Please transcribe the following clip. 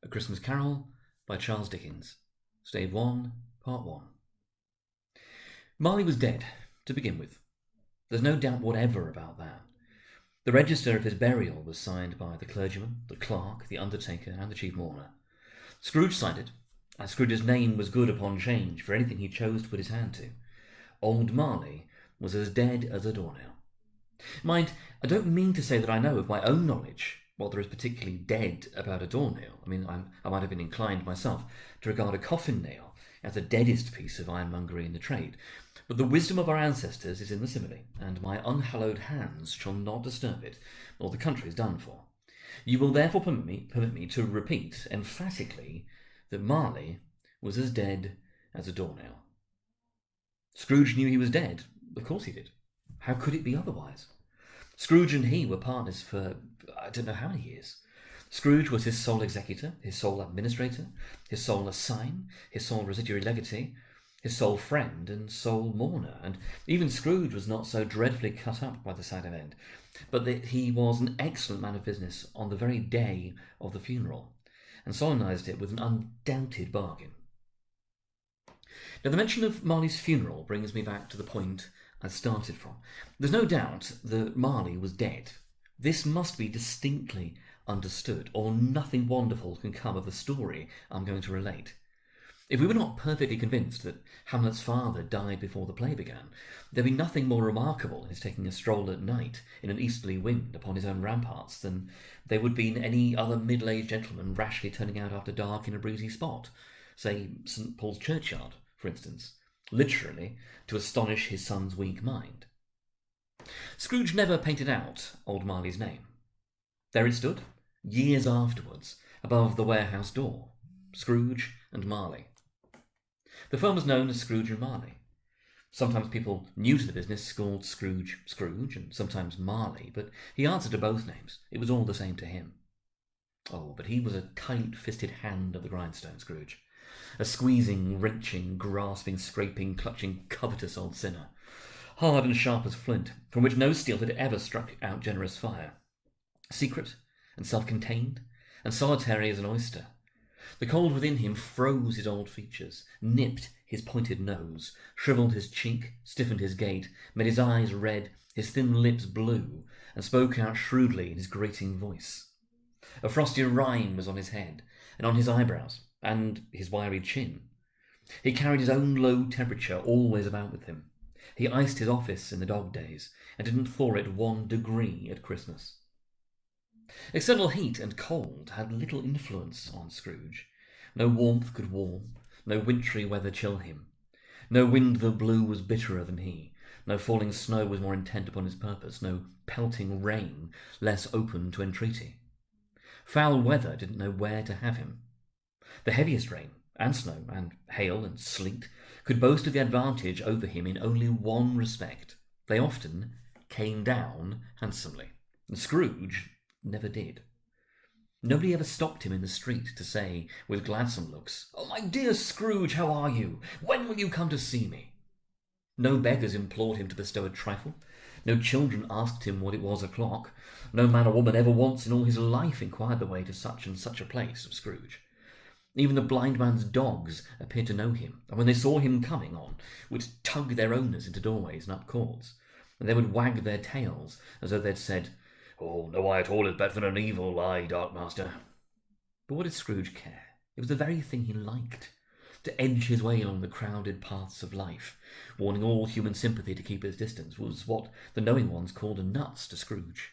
A Christmas Carol by Charles Dickens. Stave 1, Part 1. Marley was dead, to begin with. There's no doubt whatever about that. The register of his burial was signed by the clergyman, the clerk, the undertaker, and the chief mourner. Scrooge signed it, as Scrooge's name was good upon change for anything he chose to put his hand to. Old Marley was as dead as a doornail. Mind, I don't mean to say that I know of my own knowledge what there is particularly dead about a doornail. I mean, I might have been inclined myself to regard a coffin nail as the deadest piece of ironmongery in the trade. But the wisdom of our ancestors is in the simile, and my unhallowed hands shall not disturb it, or the country is done for. You will therefore permit me to repeat emphatically that Marley was as dead as a doornail. Scrooge knew he was dead. Of course he did. How could it be otherwise? Scrooge and he were partners for I don't know how many years. Scrooge was his sole executor, his sole administrator, his sole assign, his sole residuary legatee, his sole friend and sole mourner, and even Scrooge was not so dreadfully cut up by the sight of end, but that he was an excellent man of business on the very day of the funeral, and solemnised it with an undoubted bargain. Now, the mention of Marley's funeral brings me back to the point I started from. There's no doubt that Marley was dead. This must be distinctly understood, or nothing wonderful can come of the story I'm going to relate. If we were not perfectly convinced that Hamlet's father died before the play began, there'd be nothing more remarkable in his taking a stroll at night in an easterly wind upon his own ramparts than there would be in any other middle-aged gentleman rashly turning out after dark in a breezy spot, say St. Paul's churchyard, for instance, literally to astonish his son's weak mind. Scrooge never painted out old Marley's name. There it stood, years afterwards, above the warehouse door, Scrooge and Marley. The firm was known as Scrooge and Marley. Sometimes people new to the business called Scrooge Scrooge, and sometimes Marley, but he answered to both names. It was all the same to him. Oh, but he was a tight-fisted hand at the grindstone, Scrooge. A squeezing, wrenching, grasping, scraping, clutching, covetous old sinner. Hard and sharp as flint, from which no steel had ever struck out generous fire. Secret and self-contained, and solitary as an oyster. The cold within him froze his old features, nipped his pointed nose, shrivelled his cheek, stiffened his gait, made his eyes red, his thin lips blue, and spoke out shrewdly in his grating voice. A frosty rime was on his head, and on his eyebrows, and his wiry chin. He carried his own low temperature always about with him. He iced his office in the dog days, and didn't thaw it 1 degree at Christmas. External heat and cold had little influence on Scrooge. No warmth could warm, no wintry weather chill him. No wind that blew was bitterer than he, no falling snow was more intent upon his purpose, no pelting rain less open to entreaty. Foul weather didn't know where to have him. The heaviest rain, and snow, and hail, and sleet could boast of the advantage over him in only one respect. They often came down handsomely, and Scrooge never did. Nobody ever stopped him in the street to say, with gladsome looks, "Oh, my dear Scrooge, how are you? When will you come to see me?" No beggars implored him to bestow a trifle. No children asked him what it was o'clock. No man or woman ever once in all his life inquired the way to such and such a place of Scrooge. Even the blind man's dogs appeared to know him, and when they saw him coming on, would tug their owners into doorways and up courts, and they would wag their tails as though they'd said, "Oh, no eye at all is better than an evil eye, dark master." But what did Scrooge care? It was the very thing he liked, to edge his way along the crowded paths of life, warning all human sympathy to keep its distance, was what the knowing ones called a nuts to Scrooge.